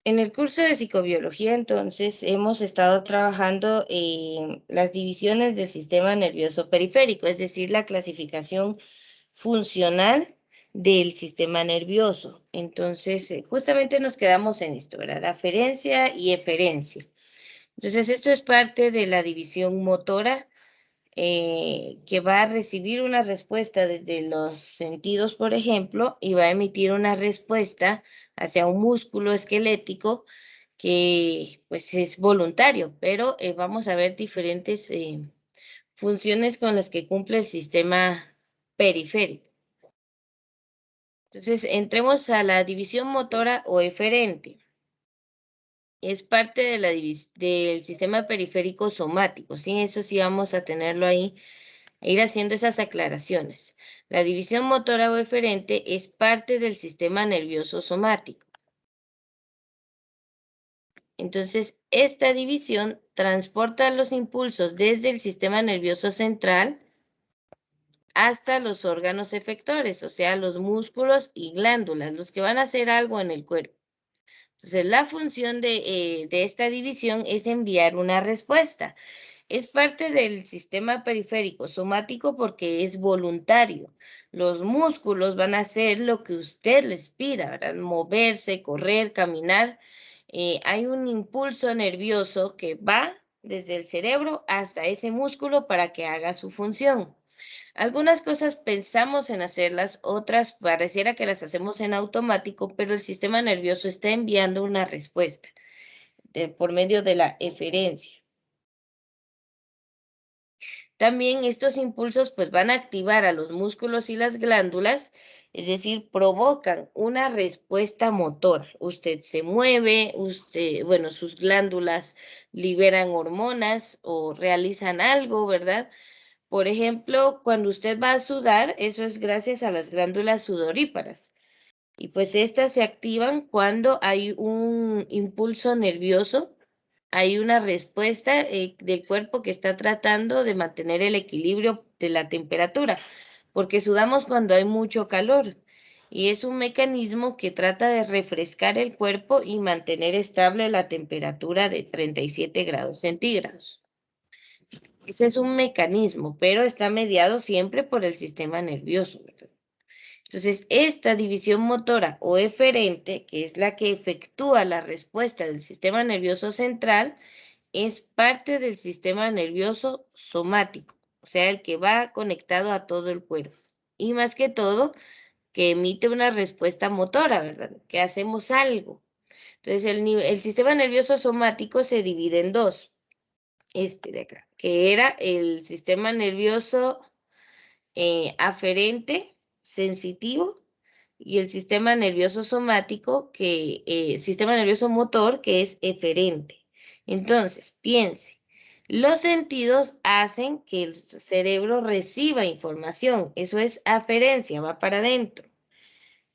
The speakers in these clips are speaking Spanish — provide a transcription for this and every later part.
En el curso de psicobiología, entonces, hemos estado trabajando en las divisiones del sistema nervioso periférico, es decir, la clasificación funcional del sistema nervioso. Entonces, justamente nos quedamos en esto, ¿verdad? Aferencia y eferencia. Entonces, esto es parte de la división motora que va a recibir una respuesta desde los sentidos, por ejemplo, y va a emitir una respuesta hacia un músculo esquelético que pues es voluntario, pero vamos a ver diferentes funciones con las que cumple el sistema periférico. Entonces, entremos a la división motora o eferente. Es parte de del sistema periférico somático, ¿sí? Eso sí vamos a tenerlo ahí e ir haciendo esas aclaraciones. La división motora o eferente es parte del sistema nervioso somático. Entonces, esta división transporta los impulsos desde el sistema nervioso central hasta los órganos efectores, o sea, los músculos y glándulas, los que van a hacer algo en el cuerpo. Entonces, la función de esta división es enviar una respuesta. Es parte del sistema periférico somático porque es voluntario. Los músculos van a hacer lo que usted les pida, ¿verdad? Moverse, correr, caminar. Hay un impulso nervioso que va desde el cerebro hasta ese músculo para que haga su función. Algunas cosas pensamos en hacerlas, otras pareciera que las hacemos en automático, pero el sistema nervioso está enviando una respuesta por medio de la eferencia. También estos impulsos pues van a activar a los músculos y las glándulas, es decir, provocan una respuesta motora. Usted se mueve, bueno, sus glándulas liberan hormonas o realizan algo, ¿verdad? Por ejemplo, cuando usted va a sudar, eso es gracias a las glándulas sudoríparas. Y pues estas se activan cuando hay un impulso nervioso, hay una respuesta del cuerpo que está tratando de mantener el equilibrio de la temperatura, porque sudamos cuando hay mucho calor. Y es un mecanismo que trata de refrescar el cuerpo y mantener estable la temperatura de 37 grados centígrados. Ese es un mecanismo, pero está mediado siempre por el sistema nervioso, ¿verdad? Entonces, esta división motora o eferente, que es la que efectúa la respuesta del sistema nervioso central, es parte del sistema nervioso somático, o sea, el que va conectado a todo el cuerpo. Y más que todo, que emite una respuesta motora, ¿verdad? Que hacemos algo. Entonces, el sistema nervioso somático se divide en dos. Este de acá, que era el sistema nervioso aferente, sensitivo, y el sistema nervioso somático, sistema nervioso motor, que es eferente. Entonces, piense, los sentidos hacen que el cerebro reciba información, eso es aferencia, va para adentro.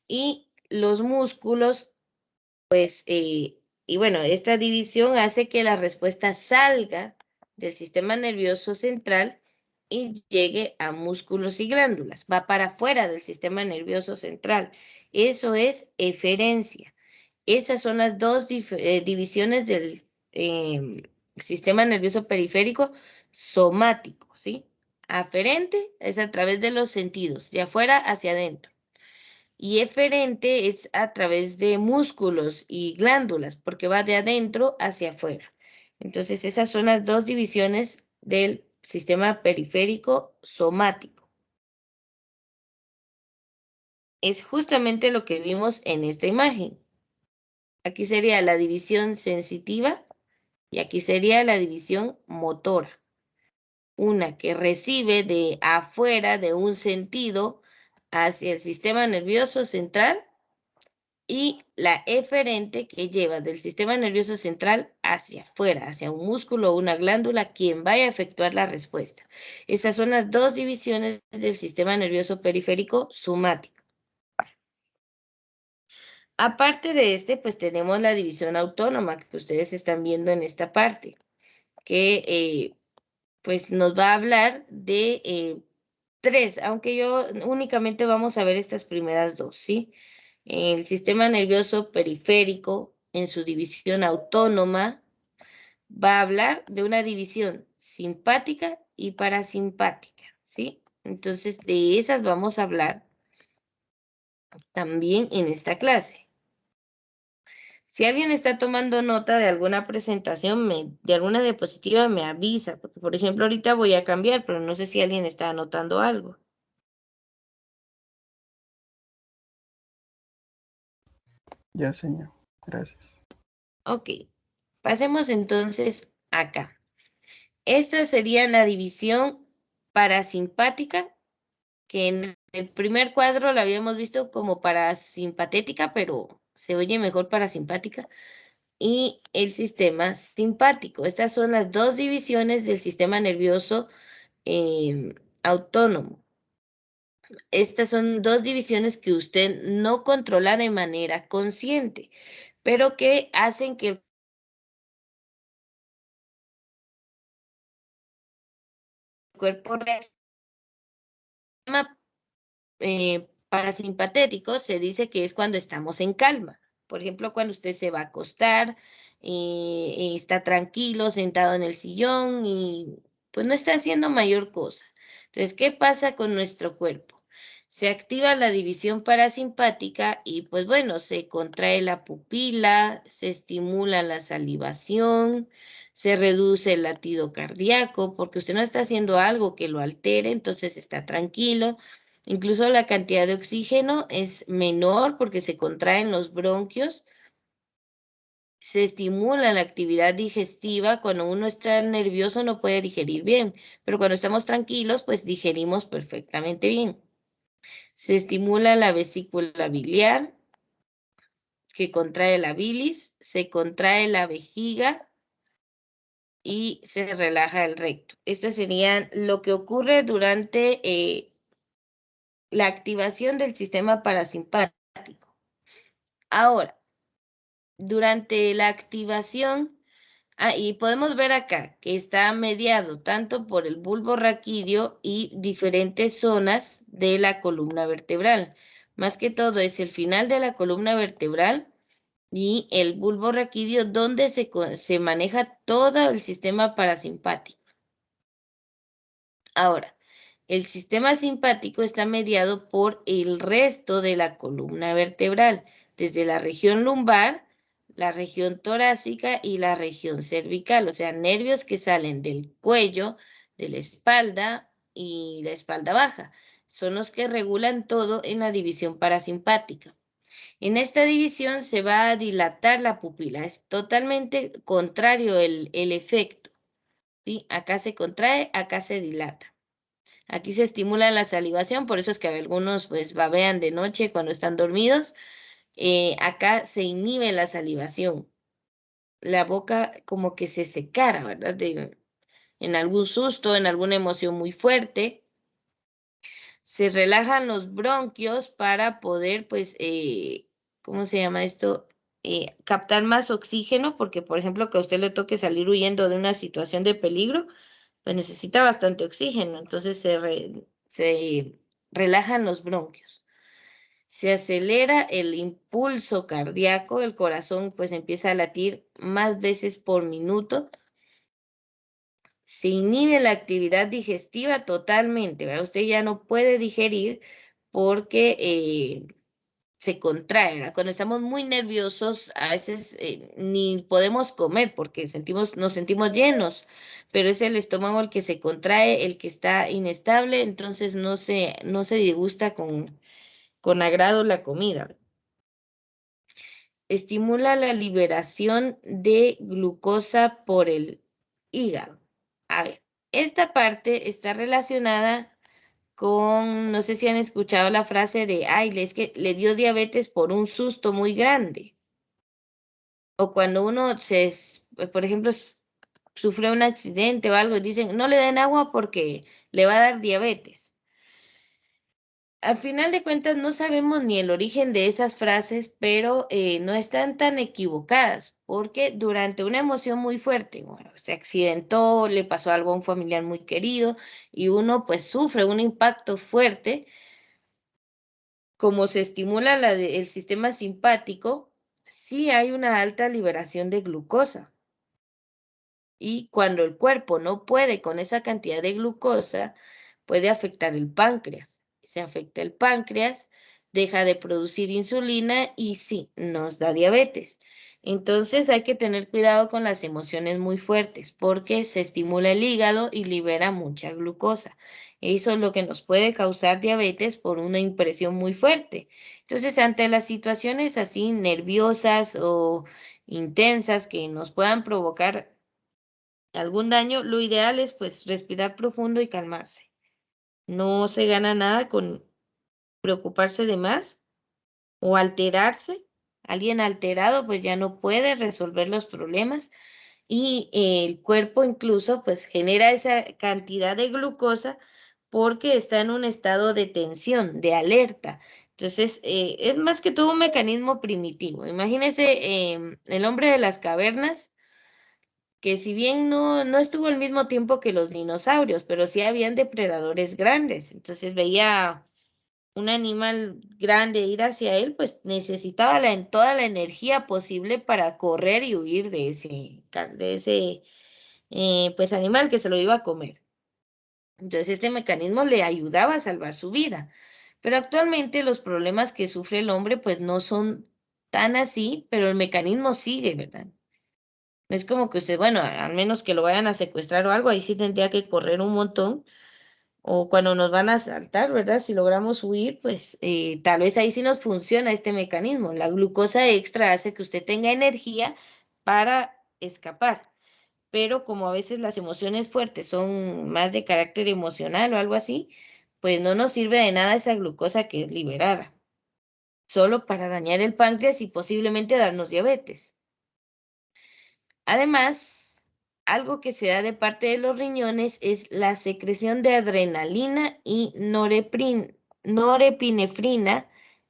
Y los músculos, y bueno, esta división hace que la respuesta salga del sistema nervioso central y llegue a músculos y glándulas. Va para afuera del sistema nervioso central. Eso es eferencia. Esas son las dos divisiones del sistema nervioso periférico somático, ¿sí? Aferente es a través de los sentidos, de afuera hacia adentro. Y eferente es a través de músculos y glándulas, porque va de adentro hacia afuera. Entonces, esas son las dos divisiones del sistema periférico somático. Es justamente lo que vimos en esta imagen. Aquí sería la división sensitiva y aquí sería la división motora. Una que recibe de afuera, de un sentido, hacia el sistema nervioso central, y la eferente que lleva del sistema nervioso central hacia afuera, hacia un músculo o una glándula, quien vaya a efectuar la respuesta. Esas son las dos divisiones del sistema nervioso periférico somático. Aparte de pues tenemos la división autónoma que ustedes están viendo en esta parte, que pues nos va a hablar de tres, aunque yo únicamente vamos a ver estas primeras dos, ¿sí? El sistema nervioso periférico en su división autónoma, va a hablar de una división simpática y parasimpática, ¿sí? Entonces, de esas vamos a hablar también en esta clase. Si alguien está tomando nota de alguna presentación, de alguna diapositiva, me avisa, porque por ejemplo ahorita voy a cambiar, pero no sé si alguien está anotando algo. Ya, señor. Gracias. Ok, pasemos entonces acá. Esta sería la división parasimpática, que en el primer cuadro la habíamos visto como parasimpatética, pero se oye mejor parasimpática. Y el sistema simpático. Estas son las dos divisiones del sistema nervioso autónomo. Estas son dos divisiones que usted no controla de manera consciente, pero que hacen que el cuerpo reaccione. Parasimpatético se dice que es cuando estamos en calma. Por ejemplo, cuando usted se va a acostar, está tranquilo, sentado en el sillón y pues no está haciendo mayor cosa. Entonces, ¿qué pasa con nuestro cuerpo? Se activa la división parasimpática y pues bueno, se contrae la pupila, se estimula la salivación, se reduce el latido cardíaco, porque usted no está haciendo algo que lo altere, entonces está tranquilo. Incluso la cantidad de oxígeno es menor porque se contraen los bronquios, se estimula la actividad digestiva. Cuando uno está nervioso no puede digerir bien, pero cuando estamos tranquilos, pues digerimos perfectamente bien. Se estimula la vesícula biliar, que contrae la bilis, se contrae la vejiga y se relaja el recto. Esto sería lo que ocurre durante la activación del sistema parasimpático. Ahora, durante la activación, y podemos ver acá que está mediado tanto por el bulbo raquídeo y diferentes zonas de la columna vertebral. Más que todo es el final de la columna vertebral y el bulbo raquídeo donde se maneja todo el sistema parasimpático. Ahora, el sistema simpático está mediado por el resto de la columna vertebral, desde la región lumbar, la región torácica y la región cervical, o sea, nervios que salen del cuello, de la espalda y la espalda baja. Son los que regulan todo en la división parasimpática. En esta división se va a dilatar la pupila, es totalmente contrario el efecto, ¿sí? Acá se contrae, acá se dilata. Aquí se estimula la salivación, por eso es que algunos pues babean de noche cuando están dormidos. Acá se inhibe la salivación. La boca como que se secara, ¿verdad? En algún susto, en alguna emoción muy fuerte. Se relajan los bronquios para poder, pues, ¿cómo se llama esto? Captar más oxígeno, porque, por ejemplo, que a usted le toque salir huyendo de una situación de peligro, pues necesita bastante oxígeno, entonces se relajan los bronquios. Se acelera el impulso cardíaco, el corazón pues empieza a latir más veces por minuto. Se inhibe la actividad digestiva totalmente, ¿verdad? Usted ya no puede digerir porque se contrae, ¿verdad? Cuando estamos muy nerviosos, a veces ni podemos comer porque nos sentimos llenos, pero es el estómago el que se contrae, el que está inestable, entonces no se degusta con agrado la comida. Estimula la liberación de glucosa por el hígado. A ver, esta parte está relacionada no sé si han escuchado la frase de, ay, es que le dio diabetes por un susto muy grande. O cuando uno por ejemplo, sufre un accidente o algo, y dicen, no le den agua porque le va a dar diabetes. Al final de cuentas, no sabemos ni el origen de esas frases, pero no están tan equivocadas, porque durante una emoción muy fuerte, bueno, se accidentó, le pasó algo a un familiar muy querido y uno pues sufre un impacto fuerte, como se estimula el sistema simpático, sí hay una alta liberación de glucosa. Y cuando el cuerpo no puede con esa cantidad de glucosa, puede afectar el páncreas. Se afecta el páncreas, deja de producir insulina y sí, nos da diabetes. Entonces hay que tener cuidado con las emociones muy fuertes porque se estimula el hígado y libera mucha glucosa. Eso es lo que nos puede causar diabetes por una impresión muy fuerte. Entonces, ante las situaciones así nerviosas o intensas que nos puedan provocar algún daño, lo ideal es pues respirar profundo y calmarse. No se gana nada con preocuparse de más o alterarse. Alguien alterado pues ya no puede resolver los problemas y el cuerpo incluso pues genera esa cantidad de glucosa porque está en un estado de tensión, de alerta. Entonces, es más que todo un mecanismo primitivo. Imagínese el hombre de las cavernas que si bien no estuvo al mismo tiempo que los dinosaurios, pero sí habían depredadores grandes. Entonces veía un animal grande ir hacia él, pues necesitaba toda la energía posible para correr y huir de ese pues animal que se lo iba a comer. Entonces este mecanismo le ayudaba a salvar su vida. Pero actualmente los problemas que sufre el hombre pues no son tan así, pero el mecanismo sigue, ¿verdad? No es como que usted, bueno, al menos que lo vayan a secuestrar o algo, ahí sí tendría que correr un montón. O cuando nos van a asaltar, ¿verdad? Si logramos huir, pues tal vez ahí sí nos funciona este mecanismo. La glucosa extra hace que usted tenga energía para escapar. Pero como a veces las emociones fuertes son más de carácter emocional o algo así, pues no nos sirve de nada esa glucosa que es liberada, solo para dañar el páncreas y posiblemente darnos diabetes. Además, algo que se da de parte de los riñones es la secreción de adrenalina y norepinefrina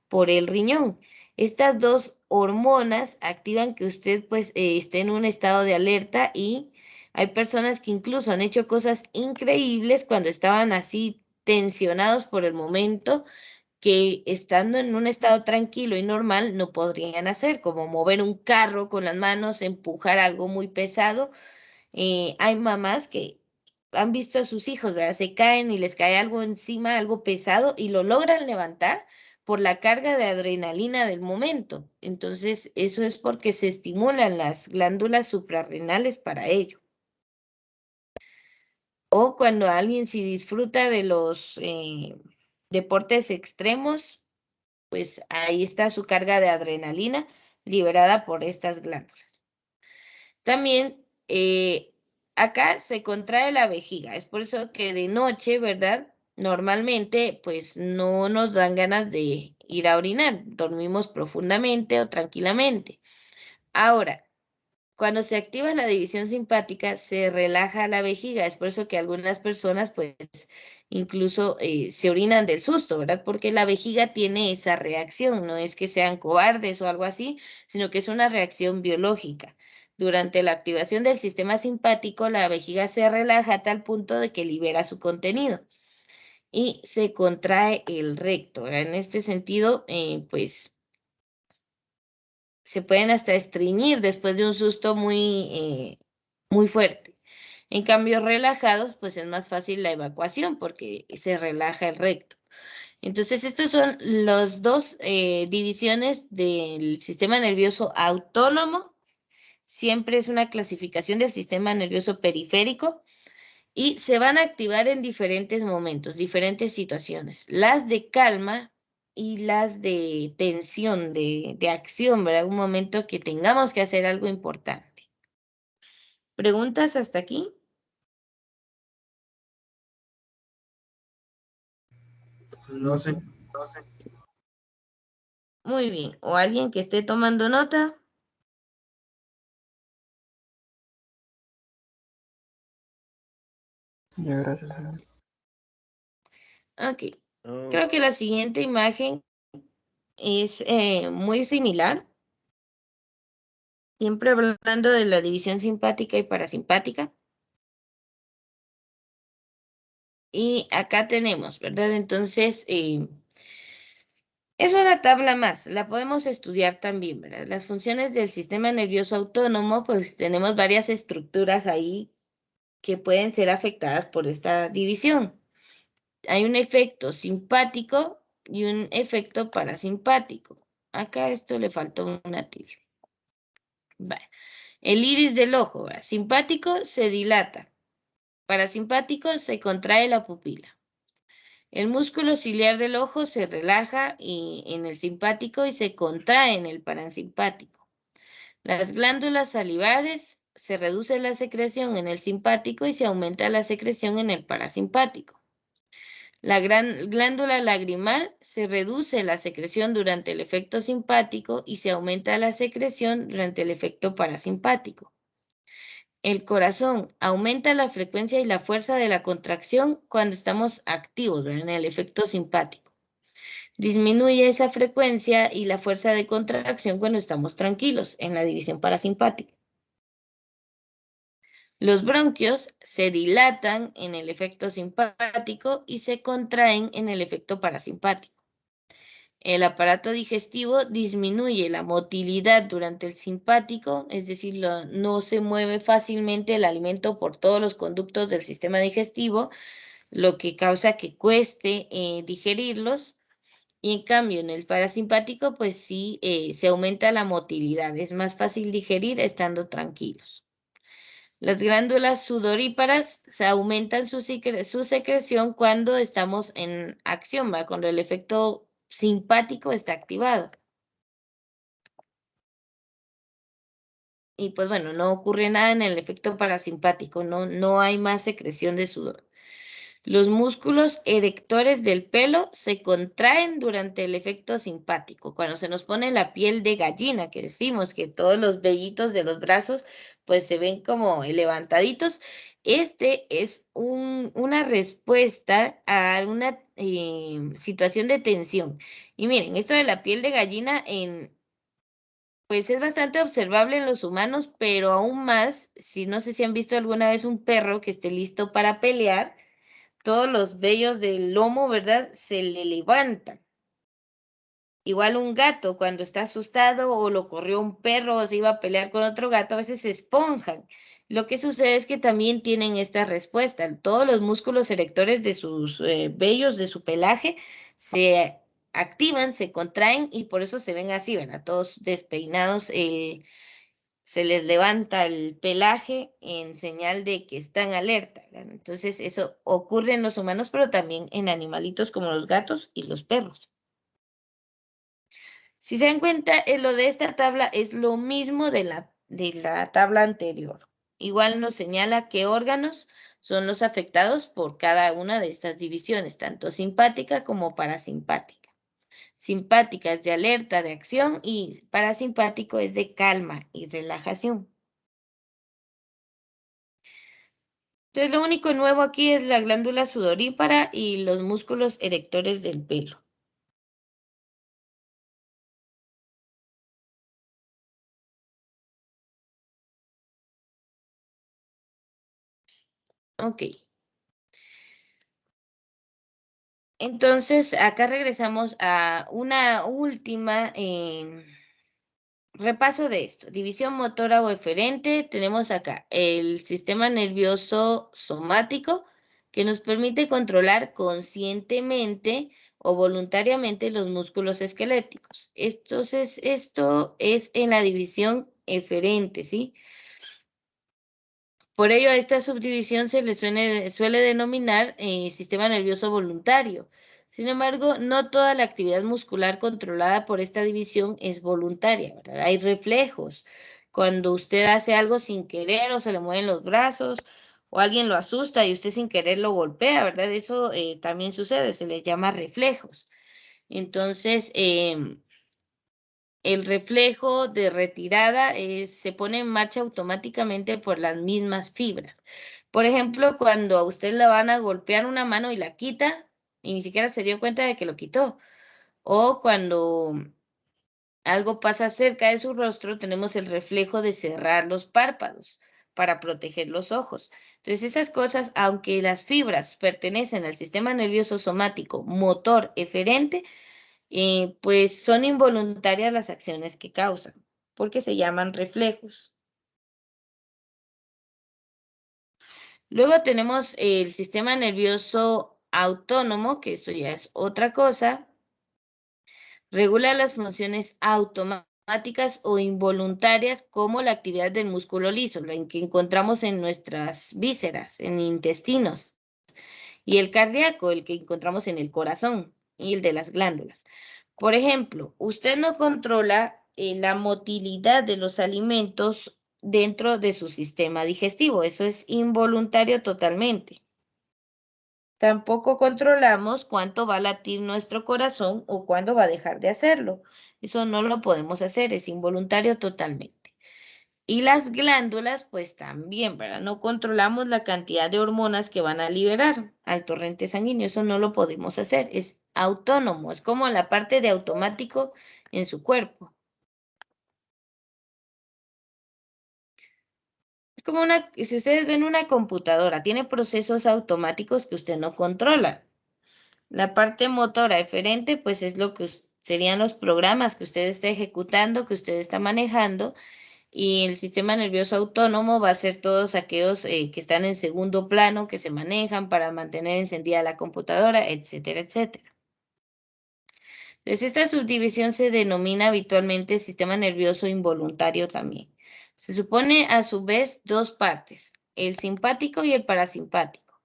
por el riñón. Estas dos hormonas activan que usted pues esté en un estado de alerta y hay personas que incluso han hecho cosas increíbles cuando estaban así tensionados por el momento que estando en un estado tranquilo y normal no podrían hacer, como mover un carro con las manos, empujar algo muy pesado. Hay mamás que han visto a sus hijos, ¿verdad? Se caen y les cae algo encima, algo pesado, y lo logran levantar por la carga de adrenalina del momento. Entonces, eso es porque se estimulan las glándulas suprarrenales para ello. O cuando alguien si disfruta de los deportes extremos, pues ahí está su carga de adrenalina liberada por estas glándulas. También acá se contrae la vejiga, es por eso que de noche, ¿verdad? Normalmente pues no nos dan ganas de ir a orinar, dormimos profundamente o tranquilamente. Ahora, cuando se activa la división simpática, se relaja la vejiga. Es por eso que algunas personas, pues, incluso se orinan del susto, ¿verdad? Porque la vejiga tiene esa reacción. No es que sean cobardes o algo así, sino que es una reacción biológica. Durante la activación del sistema simpático, la vejiga se relaja a tal punto de que libera su contenido y se contrae el recto, ¿verdad? En este sentido, pues se pueden hasta estreñir después de un susto muy fuerte. En cambio, relajados, pues es más fácil la evacuación porque se relaja el recto. Entonces, estos son las dos divisiones del sistema nervioso autónomo. Siempre es una clasificación del sistema nervioso periférico y se van a activar en diferentes momentos, diferentes situaciones. Las de calma y las de tensión, de acción, ¿verdad? Un momento que tengamos que hacer algo importante. ¿Preguntas hasta aquí? No sé. Muy bien. ¿O alguien que esté tomando nota? Ya, gracias, señor. Ok. Creo que la siguiente imagen es muy similar, siempre hablando de la división simpática y parasimpática. Y acá tenemos, ¿verdad? Entonces, Es una tabla más, la podemos estudiar también, ¿verdad? Las funciones del sistema nervioso autónomo, pues tenemos varias estructuras ahí que pueden ser afectadas por esta división. Hay un efecto simpático y un efecto parasimpático. Acá esto le faltó una tilde. Vale. El iris del ojo, ¿verdad? Simpático se dilata, parasimpático se contrae la pupila. El músculo ciliar del ojo se relaja en el simpático y se contrae en el parasimpático. Las glándulas salivares se reduce la secreción en el simpático y se aumenta la secreción en el parasimpático. La glándula lagrimal se reduce la secreción durante el efecto simpático y se aumenta la secreción durante el efecto parasimpático. El corazón aumenta la frecuencia y la fuerza de la contracción cuando estamos activos, ¿verdad? En el efecto simpático. Disminuye esa frecuencia y la fuerza de contracción cuando estamos tranquilos en la división parasimpática. Los bronquios se dilatan en el efecto simpático y se contraen en el efecto parasimpático. El aparato digestivo disminuye la motilidad durante el simpático, es decir, no se mueve fácilmente el alimento por todos los conductos del sistema digestivo, lo que causa que cueste digerirlos. Y en cambio, en el parasimpático, pues sí, se aumenta la motilidad, es más fácil digerir estando tranquilos. Las glándulas sudoríparas se aumentan su secreción cuando estamos en acción, ¿va? Cuando el efecto simpático está activado. Y pues bueno, no ocurre nada en el efecto parasimpático, no hay más secreción de sudor. Los músculos erectores del pelo se contraen durante el efecto simpático. Cuando se nos pone la piel de gallina, que decimos que todos los vellitos de los brazos pues se ven como levantaditos, este es una respuesta a una situación de tensión. Y miren, esto de la piel de gallina pues es bastante observable en los humanos, pero aún más, si no sé si han visto alguna vez un perro que esté listo para pelear, todos los vellos del lomo, ¿verdad? Se le levantan. Igual un gato cuando está asustado o lo corrió un perro o se iba a pelear con otro gato, a veces se esponjan. Lo que sucede es que también tienen esta respuesta. Todos los músculos erectores de sus vellos, de su pelaje, se activan, se contraen y por eso se ven así, ¿verdad? Todos despeinados, se les levanta el pelaje en señal de que están alerta, ¿verdad? Entonces, eso ocurre en los humanos, pero también en animalitos como los gatos y los perros. Si se dan cuenta, lo de esta tabla es lo mismo de la tabla anterior. Igual nos señala qué órganos son los afectados por cada una de estas divisiones, tanto simpática como parasimpática. Simpática es de alerta, de acción, y parasimpático es de calma y relajación. Entonces, lo único nuevo aquí es la glándula sudorípara y los músculos erectores del pelo. Ok. Entonces, acá regresamos a una última repaso de esto. División motora o eferente. Tenemos acá el sistema nervioso somático que nos permite controlar conscientemente o voluntariamente los músculos esqueléticos. Entonces, esto es en la división eferente, ¿sí? Por ello, a esta subdivisión se le suele denominar sistema nervioso voluntario. Sin embargo, no toda la actividad muscular controlada por esta división es voluntaria, ¿verdad? Hay reflejos. Cuando usted hace algo sin querer o se le mueven los brazos o alguien lo asusta y usted sin querer lo golpea, ¿verdad? Eso también sucede, se les llama reflejos. Entonces, el reflejo de retirada se pone en marcha automáticamente por las mismas fibras. Por ejemplo, cuando a usted le van a golpear una mano y la quita y ni siquiera se dio cuenta de que lo quitó. O cuando algo pasa cerca de su rostro, tenemos el reflejo de cerrar los párpados para proteger los ojos. Entonces, esas cosas, aunque las fibras pertenecen al sistema nervioso somático motor eferente, pues son involuntarias las acciones que causan, porque se llaman reflejos. Luego tenemos el sistema nervioso autónomo, que esto ya es otra cosa. Regula las funciones automáticas o involuntarias como la actividad del músculo liso, la que encontramos en nuestras vísceras, en intestinos, y el cardíaco, el que encontramos en el corazón, y el de las glándulas. Por ejemplo, usted no controla la motilidad de los alimentos dentro de su sistema digestivo, eso es involuntario totalmente. Tampoco controlamos cuánto va a latir nuestro corazón o cuándo va a dejar de hacerlo. Eso no lo podemos hacer, es involuntario totalmente. Y las glándulas, pues también, ¿verdad? No controlamos la cantidad de hormonas que van a liberar al torrente sanguíneo. Eso no lo podemos hacer, es autónomo, es como la parte de automático en su cuerpo. Es como si ustedes ven una computadora, tiene procesos automáticos que usted no controla. La parte motora eferente, pues es lo que serían los programas que usted está ejecutando, que usted está manejando, y el sistema nervioso autónomo va a ser todos aquellos que están en segundo plano, que se manejan para mantener encendida la computadora, etcétera, etcétera. Entonces, esta subdivisión se denomina habitualmente sistema nervioso involuntario también. Se supone a su vez dos partes, el simpático y el parasimpático.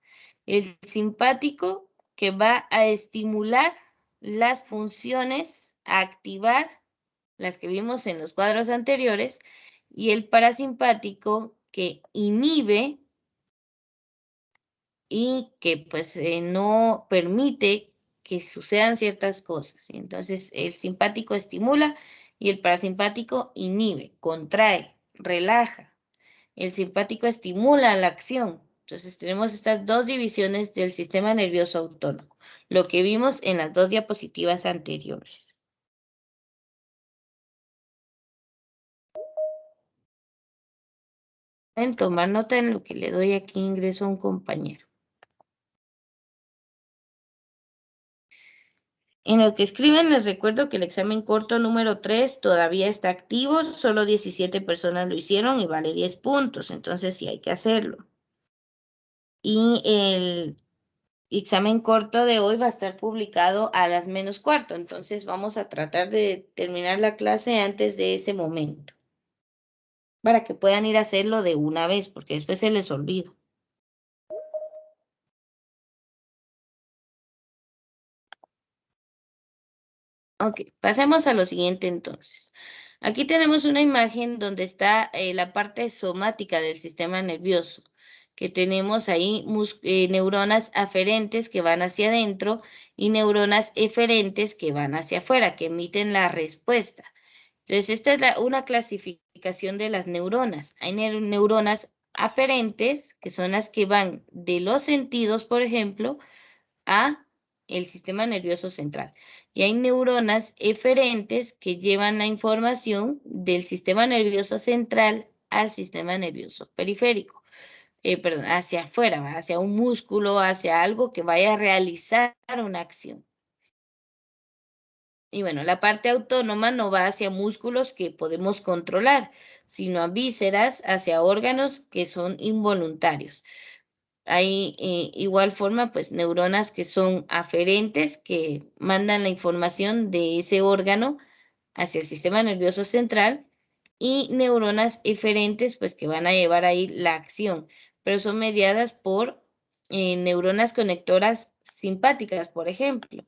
El simpático que va a estimular las funciones, a activar las que vimos en los cuadros anteriores, y el parasimpático que inhibe y que pues no permite que sucedan ciertas cosas. Entonces el simpático estimula y el parasimpático inhibe, contrae, relaja. El simpático estimula la acción. Entonces tenemos estas dos divisiones del sistema nervioso autónomo, lo que vimos en las dos diapositivas anteriores. Pueden tomar nota en lo que le doy aquí ingreso a un compañero. En lo que escriben, les recuerdo que el examen corto número 3 todavía está activo, solo 17 personas lo hicieron y vale 10 puntos, entonces sí hay que hacerlo. Y el examen corto de hoy va a estar publicado a las -4, entonces vamos a tratar de terminar la clase antes de ese momento, para que puedan ir a hacerlo de una vez, porque después se les olvida. Ok, pasemos a lo siguiente entonces. Aquí tenemos una imagen donde está la parte somática del sistema nervioso, que tenemos ahí neuronas aferentes que van hacia adentro y neuronas eferentes que van hacia afuera, que emiten la respuesta. Entonces, esta es una clasificación de las neuronas. Hay neuronas aferentes, que son las que van de los sentidos, por ejemplo, a el sistema nervioso central. Y hay neuronas eferentes que llevan la información del sistema nervioso central al sistema nervioso periférico. Perdón, hacia afuera, hacia un músculo, hacia algo que vaya a realizar una acción. Y bueno, la parte autónoma no va hacia músculos que podemos controlar, sino a vísceras, hacia órganos que son involuntarios. Hay igual forma, pues, neuronas que son aferentes, que mandan la información de ese órgano hacia el sistema nervioso central, y neuronas eferentes, pues, que van a llevar ahí la acción, pero son mediadas por neuronas conectoras simpáticas, por ejemplo.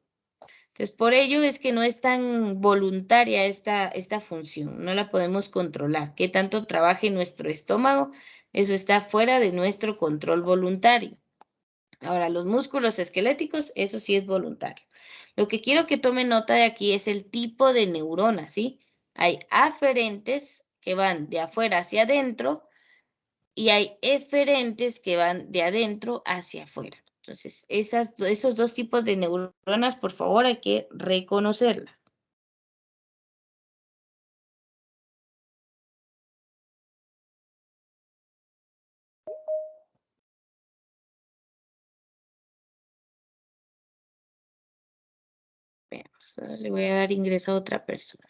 Entonces, por ello es que no es tan voluntaria esta función, no la podemos controlar. Qué tanto trabaje nuestro estómago, eso está fuera de nuestro control voluntario. Ahora, los músculos esqueléticos, eso sí es voluntario. Lo que quiero que tome nota de aquí es el tipo de neuronas, ¿sí? Hay aferentes que van de afuera hacia adentro y hay eferentes que van de adentro hacia afuera. Entonces, esos dos tipos de neuronas, por favor, hay que reconocerlas. Veamos, ahora le voy a dar ingreso a otra persona.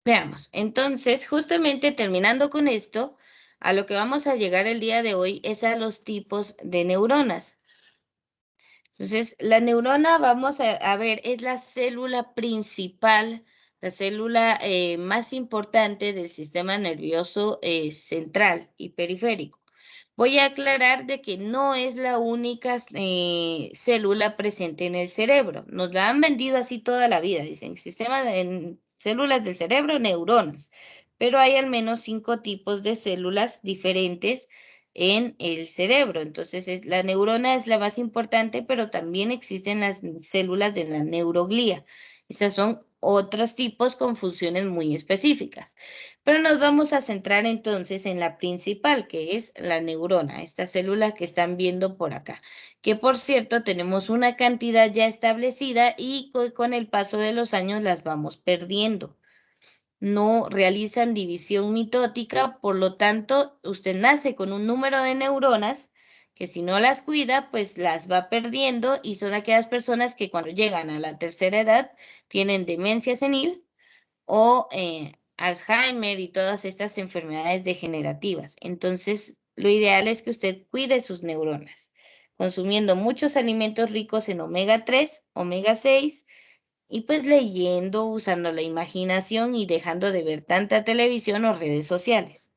Veamos, entonces, justamente terminando con esto, a lo que vamos a llegar el día de hoy es a los tipos de neuronas. Entonces, la neurona, vamos a ver, es la célula principal, la célula más importante del sistema nervioso central y periférico. Voy a aclarar de que no es la única célula presente en el cerebro. Nos la han vendido así toda la vida. Dicen, en células del cerebro, neuronas. Pero hay al menos 5 tipos de células diferentes en el cerebro. Entonces, la neurona es la más importante, pero también existen las células de la neuroglía. Esas son otros tipos con funciones muy específicas. Pero nos vamos a centrar entonces en la principal, que es la neurona, esta célula que están viendo por acá, que por cierto tenemos una cantidad ya establecida y con el paso de los años las vamos perdiendo. No realizan división mitótica, por lo tanto, usted nace con un número de neuronas que si no las cuida, pues las va perdiendo y son aquellas personas que cuando llegan a la tercera edad tienen demencia senil o Alzheimer y todas estas enfermedades degenerativas. Entonces, lo ideal es que usted cuide sus neuronas, consumiendo muchos alimentos ricos en omega 3, omega 6, y pues leyendo, usando la imaginación y dejando de ver tanta televisión o redes sociales.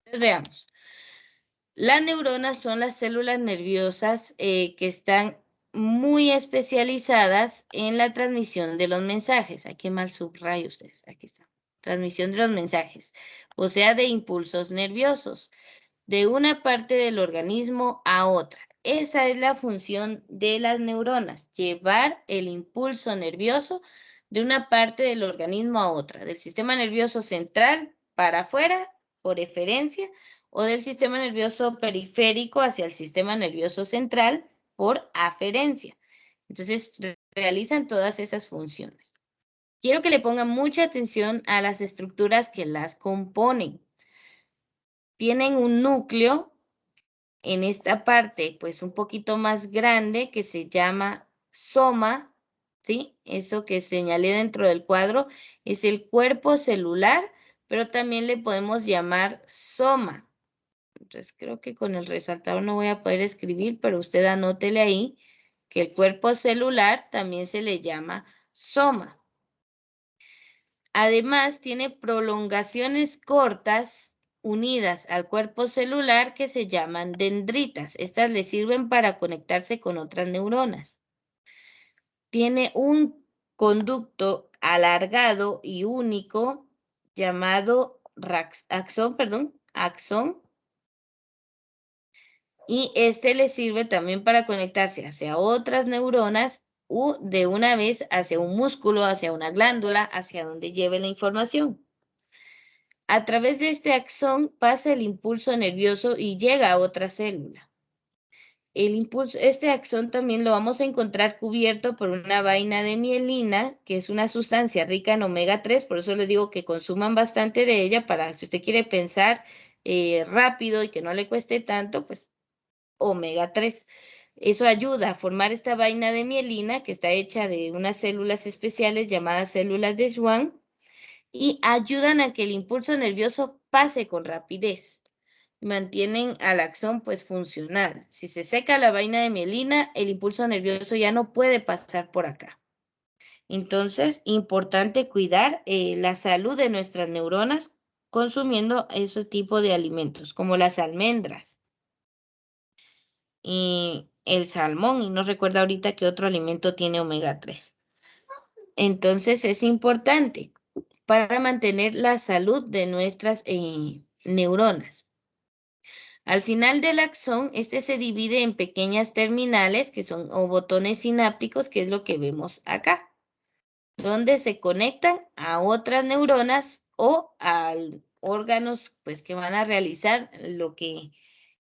Entonces, veamos. Las neuronas son las células nerviosas que están muy especializadas en la transmisión de los mensajes. Aquí mal subrayo ustedes, aquí está. Transmisión de los mensajes, o sea, de impulsos nerviosos, de una parte del organismo a otra. Esa es la función de las neuronas, llevar el impulso nervioso de una parte del organismo a otra, del sistema nervioso central para afuera, por eferencia, o del sistema nervioso periférico hacia el sistema nervioso central por aferencia. Entonces, realizan todas esas funciones. Quiero que le pongan mucha atención a las estructuras que las componen. Tienen un núcleo en esta parte, pues un poquito más grande que se llama soma, ¿sí? Eso que señalé dentro del cuadro es el cuerpo celular, pero también le podemos llamar soma. Entonces, creo que con el resaltador no voy a poder escribir, pero usted anótele ahí que el cuerpo celular también se le llama soma. Además, tiene prolongaciones cortas unidas al cuerpo celular que se llaman dendritas. Estas le sirven para conectarse con otras neuronas. Tiene un conducto alargado y único llamado axón, y este le sirve también para conectarse hacia otras neuronas o de una vez hacia un músculo, hacia una glándula, hacia donde lleve la información. A través de este axón pasa el impulso nervioso y llega a otra célula. Este axón también lo vamos a encontrar cubierto por una vaina de mielina, que es una sustancia rica en omega 3, por eso les digo que consuman bastante de ella para si usted quiere pensar rápido y que no le cueste tanto, pues omega 3. Eso ayuda a formar esta vaina de mielina que está hecha de unas células especiales llamadas células de Schwann y ayudan a que el impulso nervioso pase con rapidez. Mantienen al axón pues funcional. Si se seca la vaina de mielina, el impulso nervioso ya no puede pasar por acá. Entonces, importante cuidar la salud de nuestras neuronas consumiendo ese tipo de alimentos, como las almendras y el salmón, y no recuerdo ahorita qué otro alimento tiene omega 3. Entonces, es importante para mantener la salud de nuestras neuronas. Al final del axón, este se divide en pequeñas terminales, que son o botones sinápticos, que es lo que vemos acá, donde se conectan a otras neuronas o a órganos pues, que van a realizar lo que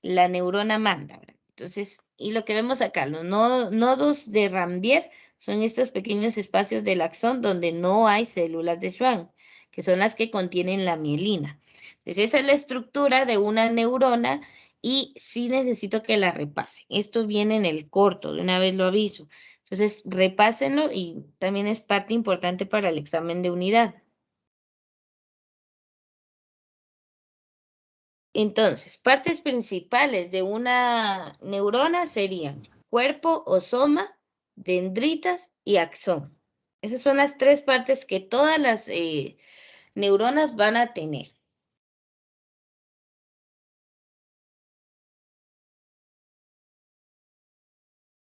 la neurona manda, ¿verdad? Entonces, y lo que vemos acá, los nodos de Rambier son estos pequeños espacios del axón donde no hay células de Schwann, que son las que contienen la mielina. Entonces, esa es la estructura de una neurona y sí necesito que la repasen. Esto viene en el corto, de una vez lo aviso. Entonces, repásenlo y también es parte importante para el examen de unidad. Entonces, partes principales de una neurona serían cuerpo o soma, dendritas y axón. Esas son las tres partes que todas las neuronas van a tener.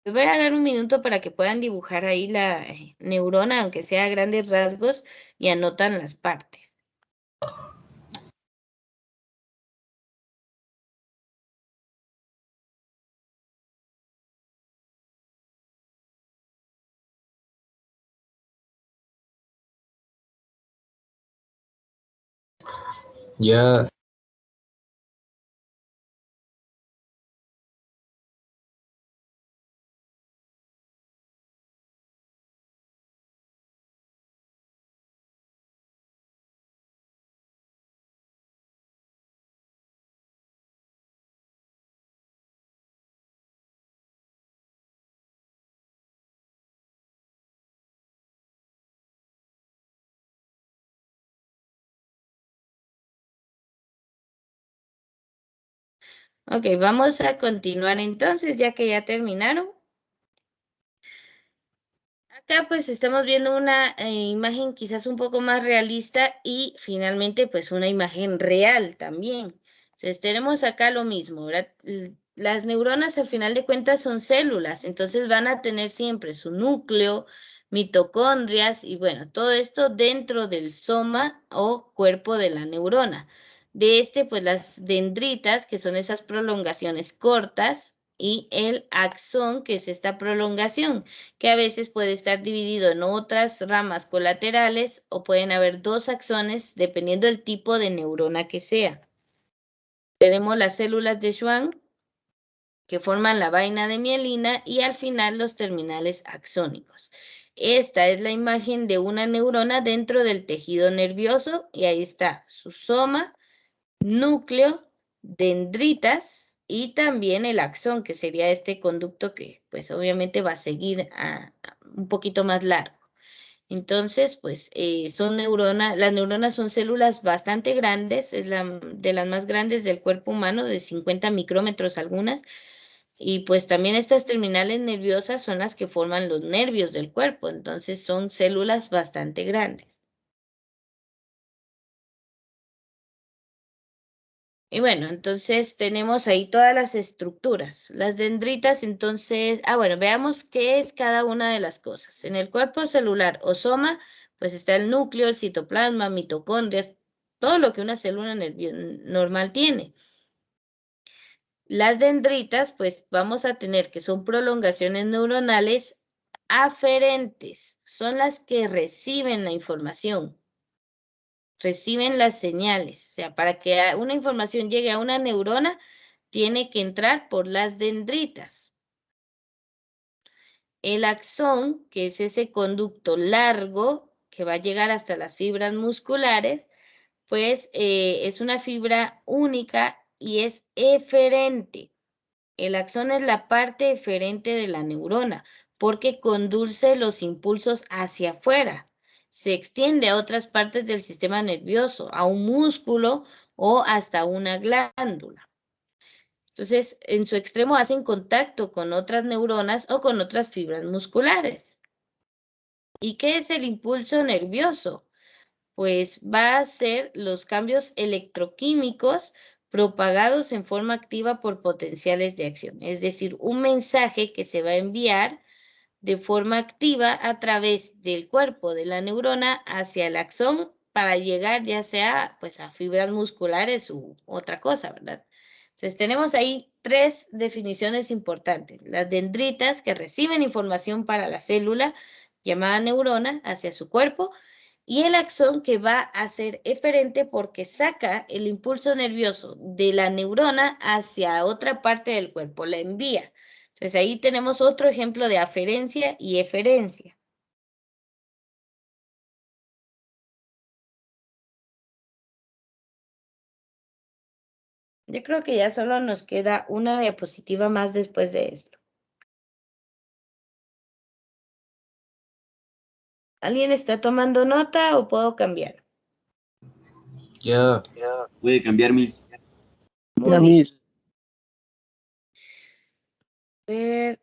Les voy a dar un minuto para que puedan dibujar ahí la neurona, aunque sea a grandes rasgos, y anotan las partes. Ya. Ok, vamos a continuar entonces, ya que ya terminaron. Acá pues estamos viendo una imagen quizás un poco más realista y finalmente pues una imagen real también. Entonces tenemos acá lo mismo, ¿verdad? Las neuronas al final de cuentas son células, entonces van a tener siempre su núcleo, mitocondrias y bueno, todo esto dentro del soma o cuerpo de la neurona. De este pues las dendritas, que son esas prolongaciones cortas, y el axón, que es esta prolongación que a veces puede estar dividido en otras ramas colaterales o pueden haber dos axones dependiendo del tipo de neurona que sea. Tenemos las células de Schwann que forman la vaina de mielina y al final los terminales axónicos. Esta es la imagen de una neurona dentro del tejido nervioso y ahí está su soma, núcleo, dendritas y también el axón, que sería este conducto que pues obviamente va a seguir un poquito más largo. Entonces, pues son neuronas, las neuronas son células bastante grandes, es la de las más grandes del cuerpo humano, de 50 micrómetros algunas, y pues también estas terminales nerviosas son las que forman los nervios del cuerpo, entonces son células bastante grandes. Y bueno, entonces tenemos ahí todas las estructuras. Las dendritas, entonces, bueno, veamos qué es cada una de las cosas. En el cuerpo celular o soma, pues está el núcleo, el citoplasma, mitocondrias, todo lo que una célula normal tiene. Las dendritas, pues vamos a tener que son prolongaciones neuronales aferentes, son las que reciben la información, reciben las señales. O sea, para que una información llegue a una neurona, tiene que entrar por las dendritas. El axón, que es ese conducto largo que va a llegar hasta las fibras musculares, pues es una fibra única y es eferente. El axón es la parte eferente de la neurona porque conduce los impulsos hacia afuera. Se extiende a otras partes del sistema nervioso, a un músculo o hasta una glándula. Entonces, en su extremo hacen contacto con otras neuronas o con otras fibras musculares. ¿Y qué es el impulso nervioso? Pues va a ser los cambios electroquímicos propagados en forma activa por potenciales de acción, es decir, un mensaje que se va a enviar de forma activa a través del cuerpo de la neurona hacia el axón para llegar ya sea pues a fibras musculares u otra cosa, ¿verdad? Entonces tenemos ahí tres definiciones importantes. Las dendritas que reciben información para la célula llamada neurona hacia su cuerpo y el axón que va a ser eferente porque saca el impulso nervioso de la neurona hacia otra parte del cuerpo, la envía. Entonces ahí tenemos otro ejemplo de aferencia y eferencia. Yo creo que ya solo nos queda una diapositiva más después de esto. ¿Alguien está tomando nota o puedo cambiar? Ya, puede cambiar mis. Muy bien.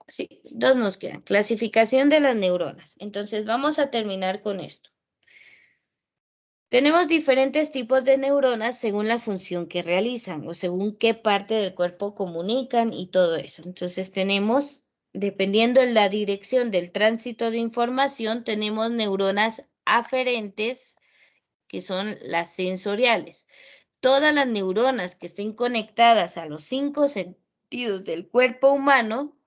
Sí, dos nos quedan. Clasificación de las neuronas. Entonces vamos a terminar con esto. Tenemos diferentes tipos de neuronas según la función que realizan o según qué parte del cuerpo comunican y todo eso. Entonces tenemos, dependiendo de la dirección del tránsito de información, tenemos neuronas aferentes, que son las sensoriales. Todas las neuronas que estén conectadas a los 5 sentidos del cuerpo humano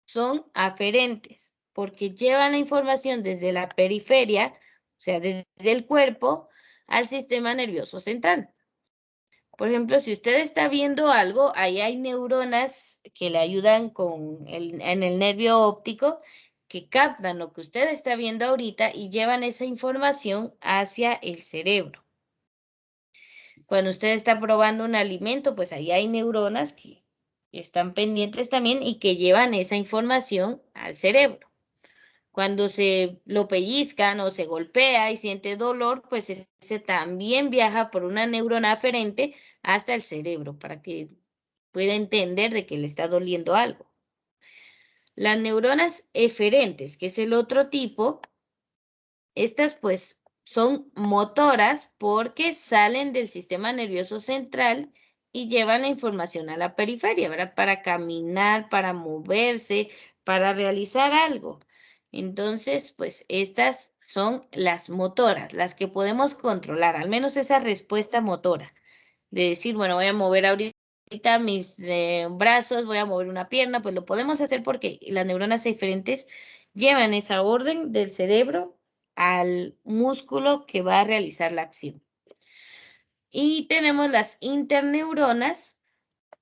son aferentes, porque llevan la información desde la periferia, o sea, desde el cuerpo, al sistema nervioso central. Por ejemplo, si usted está viendo algo, ahí hay neuronas que le ayudan en el nervio óptico que captan lo que usted está viendo ahorita y llevan esa información hacia el cerebro. Cuando usted está probando un alimento, pues ahí hay neuronas que están pendientes también y que llevan esa información al cerebro. Cuando se lo pellizcan o se golpea y siente dolor, pues ese también viaja por una neurona aferente hasta el cerebro para que pueda entender de que le está doliendo algo. Las neuronas eferentes, que es el otro tipo, estas pues son motoras porque salen del sistema nervioso central y llevan la información a la periferia, ¿verdad? Para caminar, para moverse, para realizar algo. Entonces, pues estas son las motoras, las que podemos controlar, al menos esa respuesta motora, de decir, bueno, voy a mover ahorita mis brazos, voy a mover una pierna, pues lo podemos hacer porque las neuronas eferentes llevan esa orden del cerebro al músculo que va a realizar la acción. Y tenemos las interneuronas,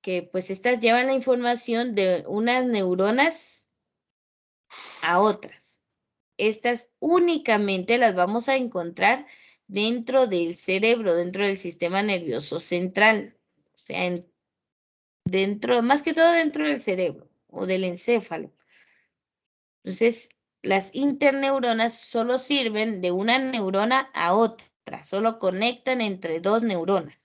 que pues estas llevan la información de unas neuronas a otras. Estas únicamente las vamos a encontrar dentro del cerebro, dentro del sistema nervioso central, o sea, dentro, más que todo dentro del cerebro o del encéfalo. Entonces, las interneuronas solo sirven de una neurona a otra, solo conectan entre dos neuronas.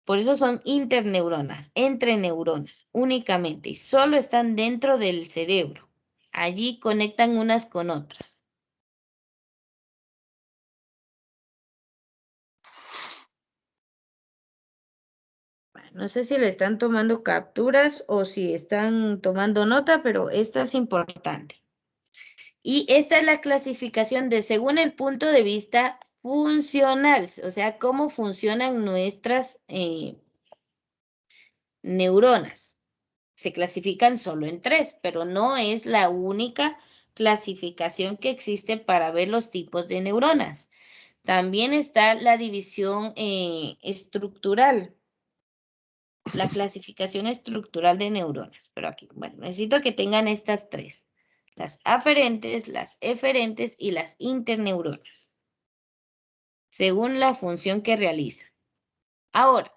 Por eso son interneuronas, entre neuronas, únicamente, y solo están dentro del cerebro. Allí conectan unas con otras. No sé si le están tomando capturas o si están tomando nota, pero esta es importante. Y esta es la clasificación de según el punto de vista funcional, o sea, cómo funcionan nuestras neuronas. Se clasifican solo en 3, pero no es la única clasificación que existe para ver los tipos de neuronas. También está la división estructural, la clasificación estructural de neuronas. Pero aquí, bueno, necesito que tengan estas 3. Las aferentes, las eferentes y las interneuronas, según la función que realiza. Ahora,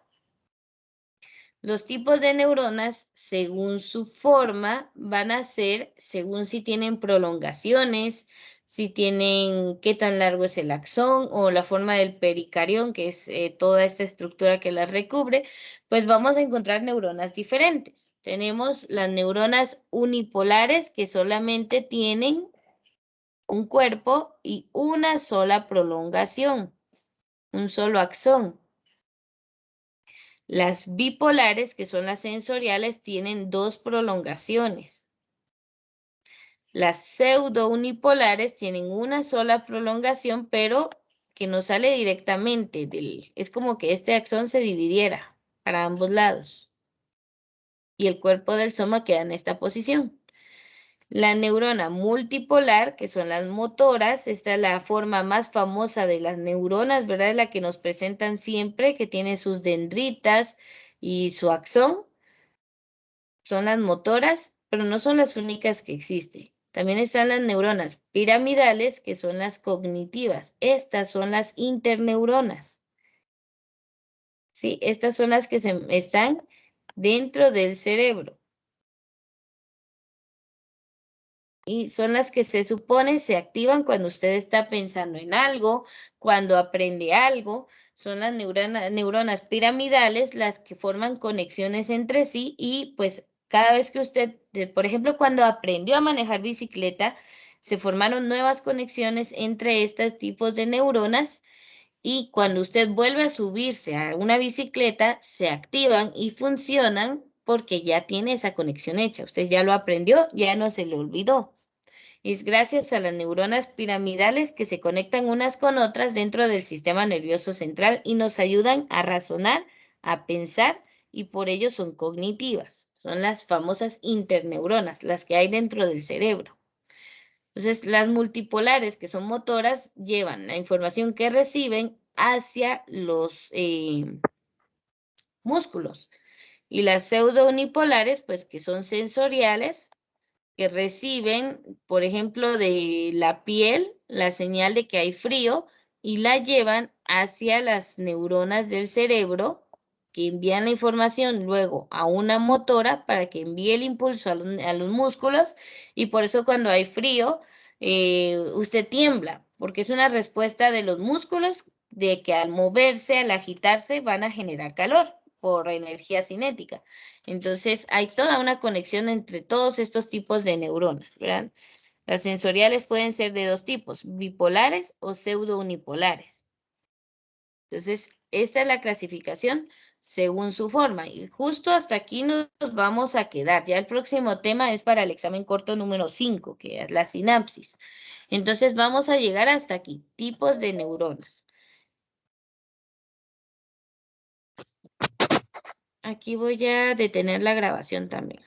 los tipos de neuronas, según su forma, van a ser según si tienen prolongaciones, si tienen qué tan largo es el axón o la forma del pericarión, que es toda esta estructura que las recubre, pues vamos a encontrar neuronas diferentes. Tenemos las neuronas unipolares que solamente tienen un cuerpo y una sola prolongación, un solo axón. Las bipolares, que son las sensoriales, tienen 2 prolongaciones. Las pseudo-unipolares tienen una sola prolongación, pero que no sale directamente es como que este axón se dividiera para ambos lados. Y el cuerpo del soma queda en esta posición. La neurona multipolar, que son las motoras, esta es la forma más famosa de las neuronas, ¿verdad? Es la que nos presentan siempre, que tiene sus dendritas y su axón. Son las motoras, pero no son las únicas que existen. También están las neuronas piramidales, que son las cognitivas. Estas son las interneuronas. ¿sí? Estas son las que están dentro del cerebro. Y son las que se supone se activan cuando usted está pensando en algo, cuando aprende algo. Son las neuronas piramidales las que forman conexiones entre sí y pues cada vez que usted, por ejemplo, cuando aprendió a manejar bicicleta, se formaron nuevas conexiones entre estos tipos de neuronas y cuando usted vuelve a subirse a una bicicleta, se activan y funcionan porque ya tiene esa conexión hecha. Usted ya lo aprendió, ya no se le olvidó. Es gracias a las neuronas piramidales que se conectan unas con otras dentro del sistema nervioso central y nos ayudan a razonar, a pensar y por ello son cognitivas. Son las famosas interneuronas, las que hay dentro del cerebro. Entonces, las multipolares, que son motoras, llevan la información que reciben hacia los músculos. Y las pseudounipolares, pues que son sensoriales, que reciben, por ejemplo, de la piel la señal de que hay frío y la llevan hacia las neuronas del cerebro que envían la información luego a una motora para que envíe el impulso a los músculos y por eso cuando hay frío usted tiembla porque es una respuesta de los músculos de que al moverse, al agitarse van a generar calor por energía cinética. Entonces, hay toda una conexión entre todos estos tipos de neuronas, ¿verdad? Las sensoriales pueden ser de dos tipos, bipolares o pseudounipolares. Entonces, esta es la clasificación según su forma. Y justo hasta aquí nos vamos a quedar. Ya el próximo tema es para el examen corto número 5, que es la sinapsis. Entonces, vamos a llegar hasta aquí, tipos de neuronas. Aquí voy a detener la grabación también.